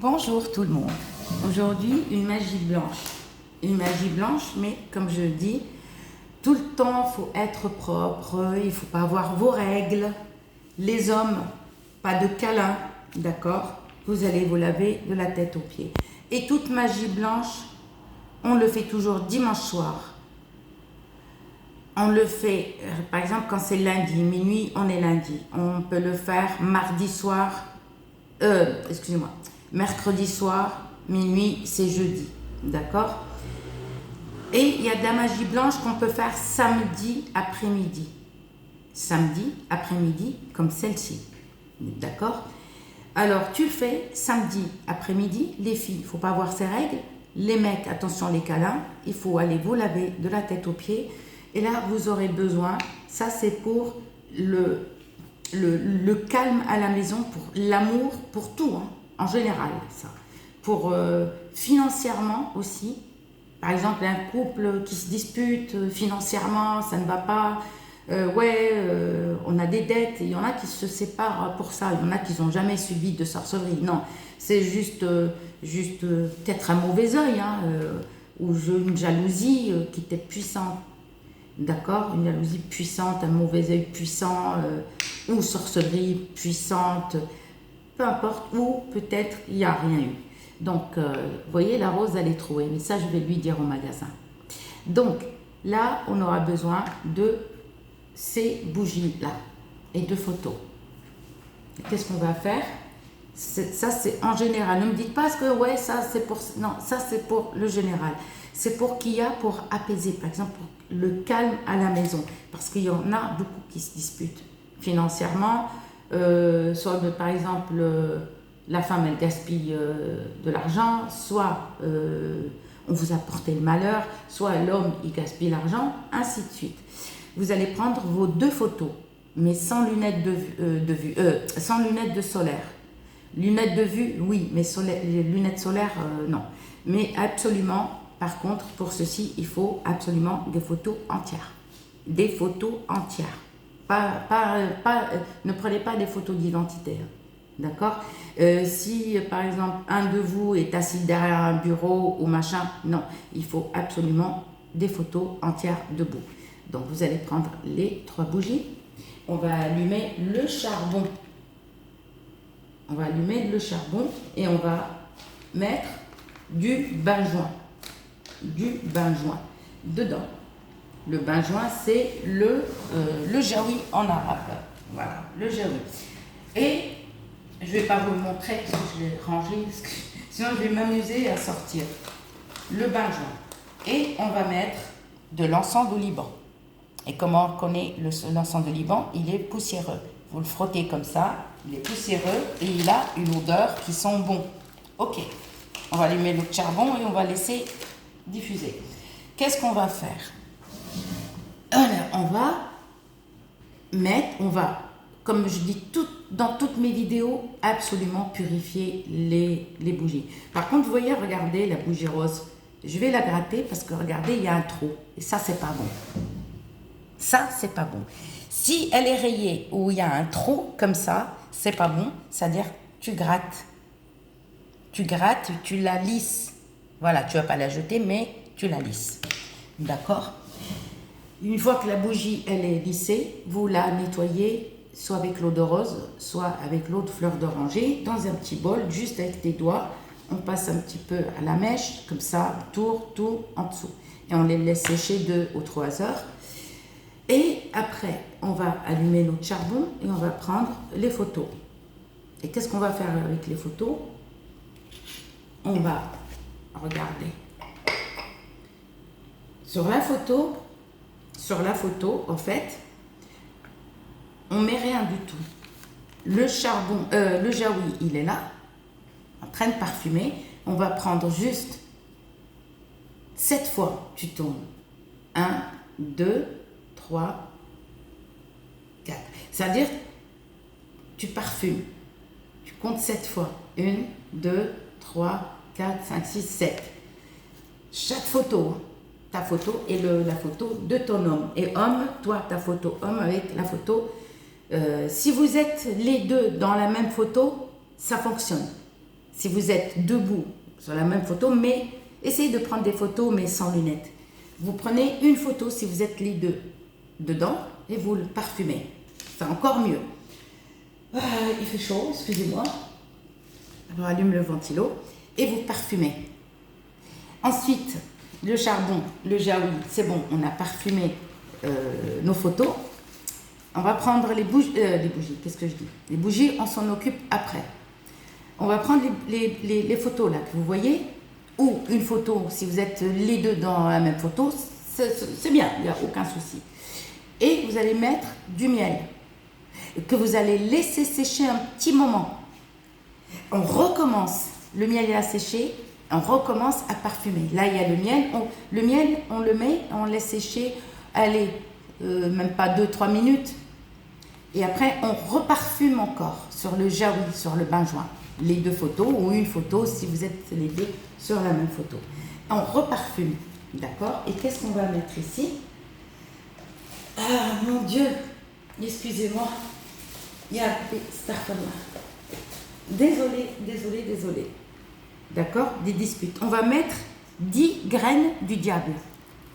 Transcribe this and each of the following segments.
Bonjour tout le monde. Aujourd'hui, une magie blanche. Une magie blanche, mais comme je dis, tout le temps, il faut être propre, il ne faut pas avoir vos règles. Les hommes, pas de câlin, d'accord? Vous allez vous laver de la tête aux pieds. Et toute magie blanche, on le fait toujours dimanche soir. On le fait, par exemple, quand c'est lundi, minuit, on est lundi. On peut le faire mardi soir, excusez-moi, mercredi soir, minuit, c'est jeudi, d'accord? Et il y a de la magie blanche qu'on peut faire samedi après-midi. Samedi après-midi, comme celle-ci, d'accord? Alors, tu le fais samedi après-midi, les filles, il ne faut pas avoir ces règles. Les mecs, attention les câlins, il faut aller vous laver de la tête aux pieds. Et là, vous aurez besoin, ça c'est pour le calme à la maison, pour l'amour, pour tout, hein, en général, ça. Pour financièrement aussi, par exemple, un couple qui se dispute financièrement, ça ne va pas, on a des dettes, il y en a qui se séparent pour ça, il y en a qui n'ont jamais subi de sorcellerie, non, c'est juste peut-être un mauvais œil, hein, ou une jalousie qui était puissante. D'accord, une jalousie puissante, un mauvais œil puissant, ou sorcellerie puissante, peu importe, ou peut-être il n'y a rien eu. Donc, vous voyez, la rose, elle est trouée, mais ça, je vais lui dire au magasin. Donc, là, on aura besoin de ces bougies-là et de photos. Qu'est-ce qu'on va faire? Ça, c'est en général. Ne me dites pas que, ouais, ça, c'est pour... Non, ça, c'est pour le général. C'est pour qu'il y a pour apaiser, par exemple, pour le calme à la maison. Parce qu'il y en a beaucoup qui se disputent financièrement. Soit, par exemple, la femme, elle gaspille de l'argent, soit on vous a porté le malheur, soit l'homme, il gaspille l'argent, ainsi de suite. Vous allez prendre vos deux photos, mais sans lunettes sans lunettes de solaire. Lunettes de vue, oui, mais les lunettes solaires, non. Mais absolument, par contre, pour ceci, il faut absolument des photos entières. Des photos entières. Ne prenez pas des photos d'identité. D'accord? Si, par exemple, un de vous est assis derrière un bureau ou machin, non. Il faut absolument des photos entières debout. Donc, vous allez prendre les 3 bougies. On va allumer le charbon. On va allumer le charbon et on va mettre du bain-joint. Du bain-joint dedans. Le bain-joint, c'est le jaoui en arabe. Voilà, le jaoui. Et je ne vais pas vous le montrer parce que je l'ai rangé, sinon je vais m'amuser à sortir. Le bain-joint. Et on va mettre de l'encens de Liban. Et comment on connaît l'encens de Liban? Il est poussiéreux. Vous le frottez comme ça, il est poussiéreux et il a une odeur qui sent bon. Ok, on va allumer le charbon et on va laisser diffuser. Qu'est-ce qu'on va faire? Alors, on va, comme je dis dans toutes mes vidéos, absolument purifier les bougies. Par contre, vous voyez, regardez la bougie rose. Je vais la gratter parce que regardez, il y a un trou. Et ça, c'est pas bon. Ça, c'est pas bon. Si elle est rayée ou il y a un trou comme ça, c'est pas bon. C'est-à-dire, tu grattes. Tu grattes, tu la lisses. Voilà, tu vas pas la jeter, mais tu la lisses. D'accord? Une fois que la bougie, elle est lissée, vous la nettoyez soit avec l'eau de rose, soit avec l'eau de fleur d'oranger, dans un petit bol, juste avec tes doigts. On passe un petit peu à la mèche, comme ça, tout en dessous. Et on les laisse sécher 2 ou 3 heures. Et après, on va allumer notre charbon et on va prendre les photos. Et qu'est-ce qu'on va faire avec les photos? On va regarder. Sur la photo, en fait, on met rien du tout. Le charbon, le jaoui, il est là, en train de parfumer. On va prendre juste 7 fois, tu tournes. 1, 2, 3, 4. C'est-à-dire, tu parfumes. Tu comptes 7 fois. 1, 2, 3, 4, 5, 6, 7. Chaque photo, ta photo et la photo de ton homme. Et homme, toi, ta photo homme avec la photo. Si vous êtes les deux dans la même photo, ça fonctionne. si vous êtes debout sur la même photo, mais essayez de prendre des photos mais sans lunettes. Vous prenez une photo si vous êtes les deux dedans et vous le parfumez. C'est encore mieux. Il fait chaud, excusez-moi. Alors allume le ventilo et vous parfumez. Ensuite, le charbon, le jaoui, c'est bon, on a parfumé nos photos. On va prendre les bougies, qu'est-ce que je dis? Les bougies, on s'en occupe après. On va prendre les photos là que vous voyez, ou une photo, si vous êtes les deux dans la même photo, c'est bien, il n'y a aucun souci. Et vous allez mettre du miel, que vous allez laisser sécher un petit moment. On recommence, le miel est à sécher, on recommence à parfumer. Là, il y a le miel, on le met, on laisse sécher, allez, même pas 2-3 minutes. Et après, on reparfume encore sur le jaoui, sur le bain-joint. Les deux photos, ou une photo si vous êtes les deux sur la même photo. On reparfume, d'accord? Et qu'est-ce qu'on va mettre ici? Ah, mon Dieu, excusez-moi. Il y a désolé. D'accord? Des disputes. On va mettre 10 graines du diable.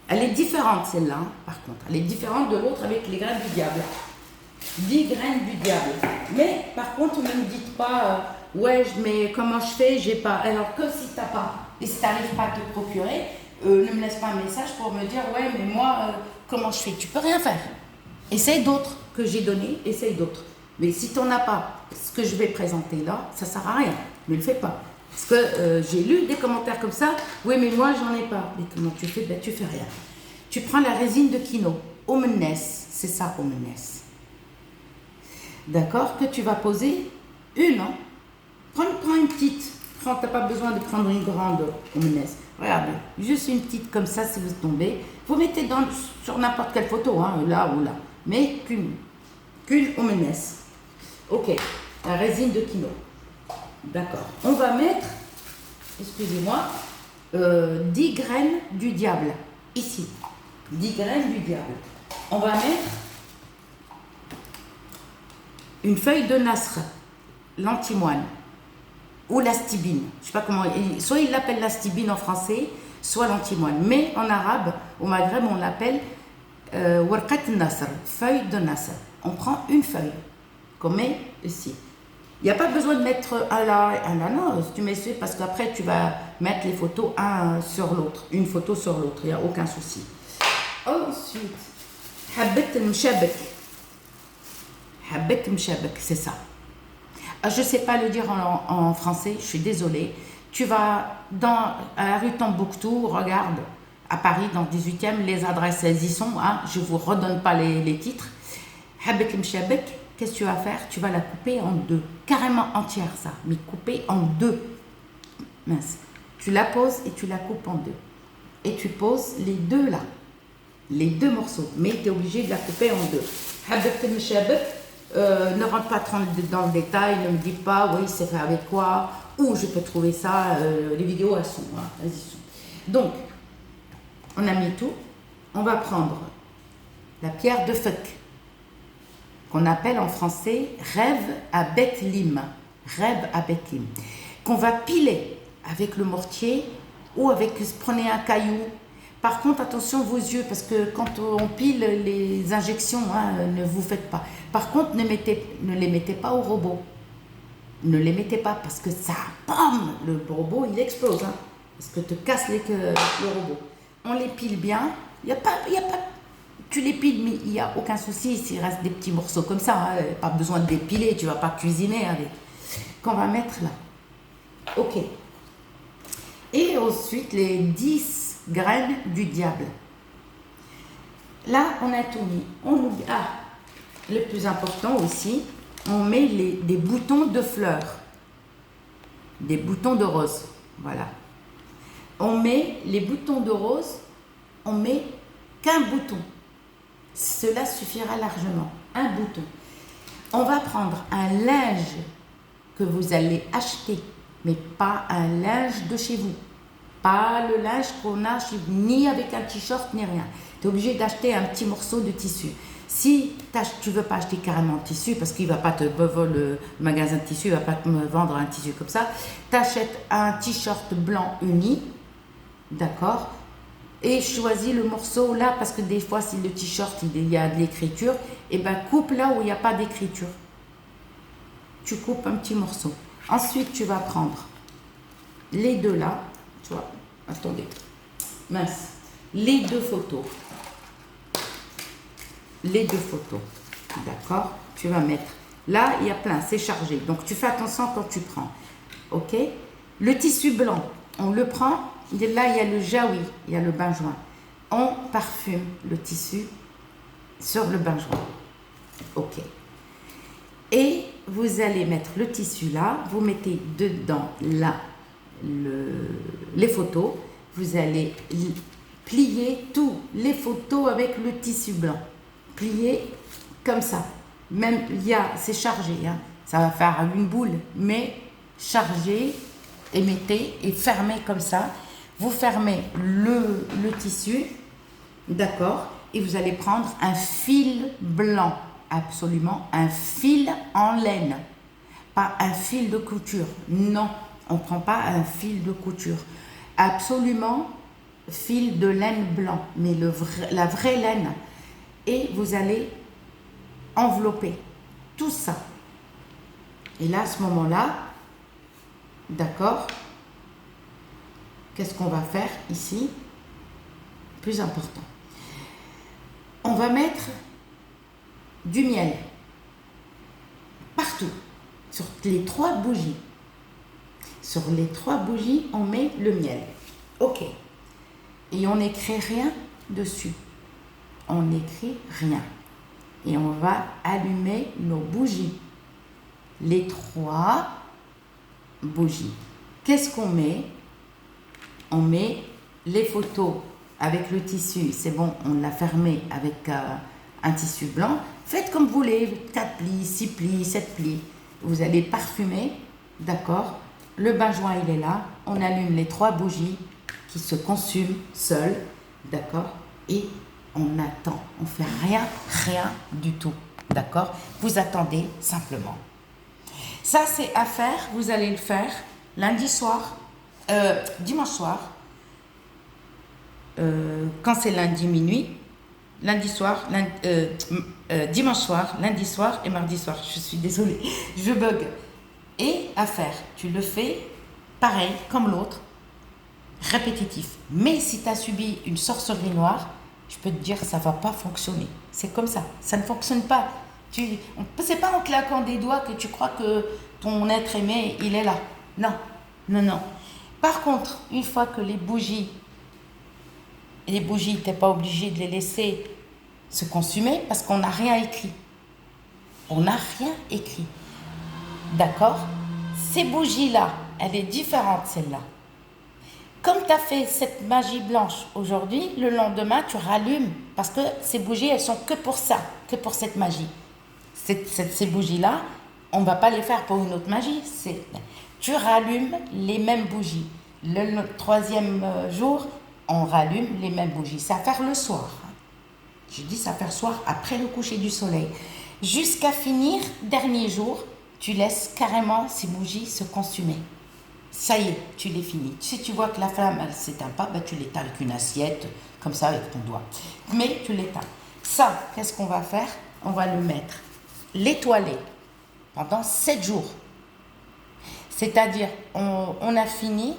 Elle est différente celle-là, hein, par contre. Elle est différente de l'autre avec les graines du diable. 10 graines du diable. Mais par contre, ne me dites pas, ouais, mais comment je fais? J'ai pas. Alors que si t'as pas, et si t'arrives pas à te procurer, ne me laisse pas un message pour me dire, ouais, mais moi, comment je fais? Tu peux rien faire. Essaye d'autres que j'ai donné, essaye d'autres. Mais si tu n'en as pas, ce que je vais présenter là, ça ne sert à rien. Ne le fais pas. Parce que j'ai lu des commentaires comme ça. Oui, mais moi, j'en ai pas. Mais comment tu fais? Ben, tu fais rien. Tu prends la résine de quinoa. Omnes, c'est ça, omnes. D'accord? Que tu vas poser une. Hein? Prends une petite. Tu n'as pas besoin de prendre une grande omnes. Regardez, juste une petite comme ça, si vous tombez. Vous mettez sur n'importe quelle photo, hein, là ou là. Mais qu'une omnes. Ok, la résine de quinoa. D'accord. On va mettre, excusez-moi, 10 graines du diable. Ici. 10 graines du diable. On va mettre une feuille de nasr, l'antimoine, ou l'astibine. Je ne sais pas comment. Soit ils l'appellent l'astibine en français, soit l'antimoine. Mais en arabe, au Maghreb, on l'appelle warqat nasr, feuille de nasr. On prend une feuille, qu'on met ici. Il n'y a pas besoin de mettre un là, non, tu mets celui parce qu'après tu vas mettre les photos un sur l'autre, une photo sur l'autre, il n'y a aucun souci. Ensuite, habet mshabek. Habet mshabek, c'est ça. Je ne sais pas le dire en français, je suis désolée. Tu vas à la rue Tombouctou, regarde, à Paris, dans le 18e, les adresses, elles y sont, hein, je ne vous redonne pas les titres. Habet mshabek. Qu'est-ce que tu vas faire? Tu vas la couper en deux. Carrément entière, ça. Mais coupée en deux. Mince. Tu la poses et tu la coupes en deux. Et tu poses les deux là. Les deux morceaux. Mais tu es obligé de la couper en deux. Ne rentre pas trop dans le détail. Ne me dis pas, oui, c'est fait avec quoi. Où je peux trouver ça. Les vidéos, elles sont. Hein, elles y sont. Donc, on a mis tout. On va prendre la pierre de feuc, qu'on appelle en français rêve à Bethlim, qu'on va piler avec le mortier ou prenez un caillou. Par contre, attention vos yeux, parce que quand on pile les injections, hein, ne vous faites pas. Par contre, ne les mettez pas au robot. Ne les mettez pas, parce que ça, bam, le robot, il explose. Hein, parce que te casse le robot. On les pile bien, il n'y a pas tu les piles, mais il n'y a aucun souci s'il reste des petits morceaux comme ça. Hein, pas besoin de les piler, tu ne vas pas cuisiner avec. Qu'on va mettre là. Ok. Et ensuite, les 10 graines du diable. Là, on a tout mis. On oublie. Ah, le plus important aussi, on met des boutons de fleurs. Des boutons de rose. Voilà. On met les boutons de rose, on met qu'un bouton. Cela suffira largement. Un bouton. On va prendre un linge que vous allez acheter, mais pas un linge de chez vous. Pas le linge qu'on a chez vous, ni avec un t-shirt, ni rien. Tu es obligé d'acheter un petit morceau de tissu. Si tu veux pas acheter carrément le tissu, parce qu'il va pas te le magasin de tissu, il va pas te vendre un tissu comme ça. Tu achètes un t-shirt blanc uni, d'accord, et choisis le morceau là, parce que des fois si le t-shirt il y a de l'écriture, et ben coupe là où il n'y a pas d'écriture. Tu coupes un petit morceau. Ensuite tu vas prendre les deux là, tu vois, attendez, mince, les deux photos, d'accord, tu vas mettre, là il y a plein, c'est chargé, donc tu fais attention quand tu prends, ok. Le tissu blanc, on le prend, là il y a le jaoui, il y a le bain joint, on parfume le tissu sur le bain joint, ok. Et vous allez mettre le tissu là, vous mettez dedans là les photos, vous allez plier tous les photos avec le tissu blanc, plier comme ça, même c'est chargé, hein. Ça va faire une boule, mais chargé, et mettez et fermez comme ça, vous fermez le tissu, d'accord, et vous allez prendre un fil blanc, absolument un fil en laine, pas un fil de couture, non, on ne prend pas un fil de couture, absolument fil de laine blanc, mais la vraie laine, et vous allez envelopper tout ça. Et là, à ce moment-là, d'accord, qu'est-ce qu'on va faire ici? Plus important. On va mettre du miel partout, sur les 3 bougies. Sur les 3 bougies, on met le miel. Ok. Et on n'écrit rien dessus. On n'écrit rien. Et on va allumer nos bougies. Les 3 bougies. Qu'est-ce qu'on met? On met les photos avec le tissu. C'est bon, on l'a fermé avec un tissu blanc. Faites comme vous voulez, 4 plis, 6 plis, 7 plis. Vous allez parfumer, d'accord? Le bain joint, il est là. On allume les 3 bougies qui se consument seules, d'accord? Et on attend. On fait rien du tout, d'accord? Vous attendez simplement. Ça, c'est à faire. Vous allez le faire dimanche soir. Quand c'est lundi minuit, dimanche soir, lundi soir et mardi soir. Je suis désolée, je bug. Et à faire, tu le fais pareil comme l'autre, répétitif. Mais si tu as subi une sorcellerie noire, je peux te dire ça ne va pas fonctionner. C'est comme ça, ça ne fonctionne pas. C'est pas en claquant des doigts que tu crois que ton être aimé, il est là. Non. Par contre, une fois que les bougies, tu n'es pas obligé de les laisser se consumer parce qu'on n'a rien écrit. On n'a rien écrit. D'accord? Ces bougies-là, elle est différente, celle-là. Comme tu as fait cette magie blanche aujourd'hui, le lendemain, tu rallumes parce que ces bougies, elles sont que pour ça, que pour cette magie. Ces bougies-là, on ne va pas les faire pour une autre magie. Tu rallumes les mêmes bougies. Le 3e jour, on rallume les mêmes bougies. C'est à faire le soir. Je dis ça à faire le soir après le coucher du soleil. Jusqu'à finir, dernier jour, tu laisses carrément ces bougies se consumer. Ça y est, tu les finis. Si tu vois que la flamme, elle ne s'éteint pas, tu l'éteins avec une assiette, comme ça, avec ton doigt. Mais tu l'éteins. Ça, qu'est-ce qu'on va faire? On va le mettre, l'étoiler pendant 7 jours. C'est-à-dire, on a fini,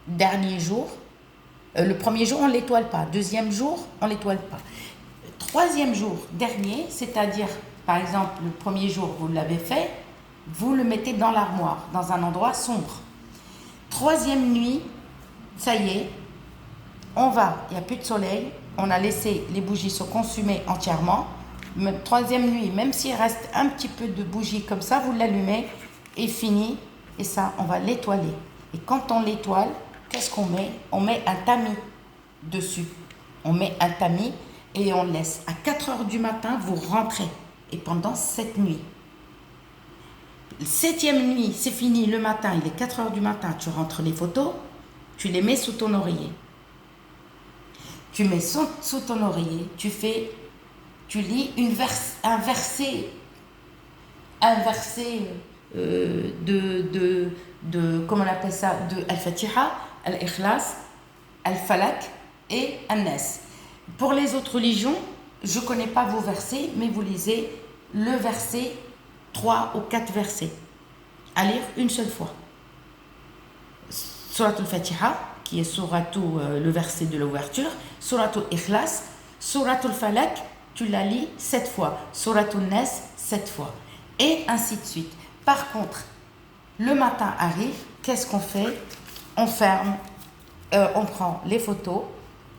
dernier jour. Le premier jour, on ne l'étoile pas. 2e jour, on ne l'étoile pas. 3e jour, dernier, c'est-à-dire, par exemple, le premier jour, vous l'avez fait, vous le mettez dans l'armoire, dans un endroit sombre. 3e nuit, ça y est, il n'y a plus de soleil, on a laissé les bougies se consumer entièrement. 3e nuit, même s'il reste un petit peu de bougie comme ça, vous l'allumez et fini. Et ça, on va l'étoiler. Et quand on l'étoile, qu'est-ce qu'on met? On met un tamis dessus. On met un tamis et on laisse. À 4h du matin, vous rentrez. Et pendant 7 nuits. 7e nuit, c'est fini le matin, il est 4h du matin, tu rentres les photos, tu les mets sous ton oreiller. Tu mets sous ton oreiller, tu fais tu lis un verset comment on appelle ça, de Al-Fatiha, Al-Ikhlas, Al-Falak et An-Nas. Pour les autres religions, je ne connais pas vos versets, mais vous lisez le verset, 3 ou 4 versets, à lire une seule fois. Surat Al-Fatiha, qui est le verset de l'ouverture, Surat Al-Ikhlas, Surat Al-Falak, tu la lis 7 fois, Surat Al-Nas 7 fois, et ainsi de suite. Par contre, le matin arrive, qu'est-ce qu'on fait? On ferme, on prend les photos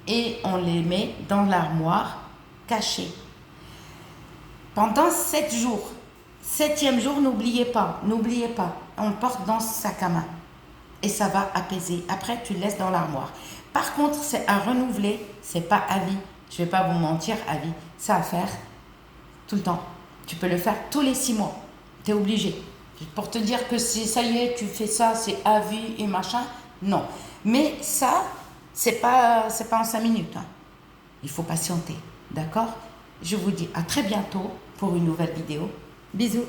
et on les met dans l'armoire cachée. Pendant 7 jours. 7e jour, n'oubliez pas, on porte dans ce sac à main. Et ça va apaiser. Après, tu le laisses dans l'armoire. Par contre, c'est à renouveler, c'est pas à vie. Je vais pas vous mentir, à vie. C'est à faire tout le temps. Tu peux le faire tous les 6 mois. Tu es obligé. Pour te dire que ça y est, tu fais ça, c'est à vie et machin. Non. Mais ça, c'est pas en 5 minutes. Hein. Il faut patienter. D'accord? Je vous dis à très bientôt pour une nouvelle vidéo. Bisous.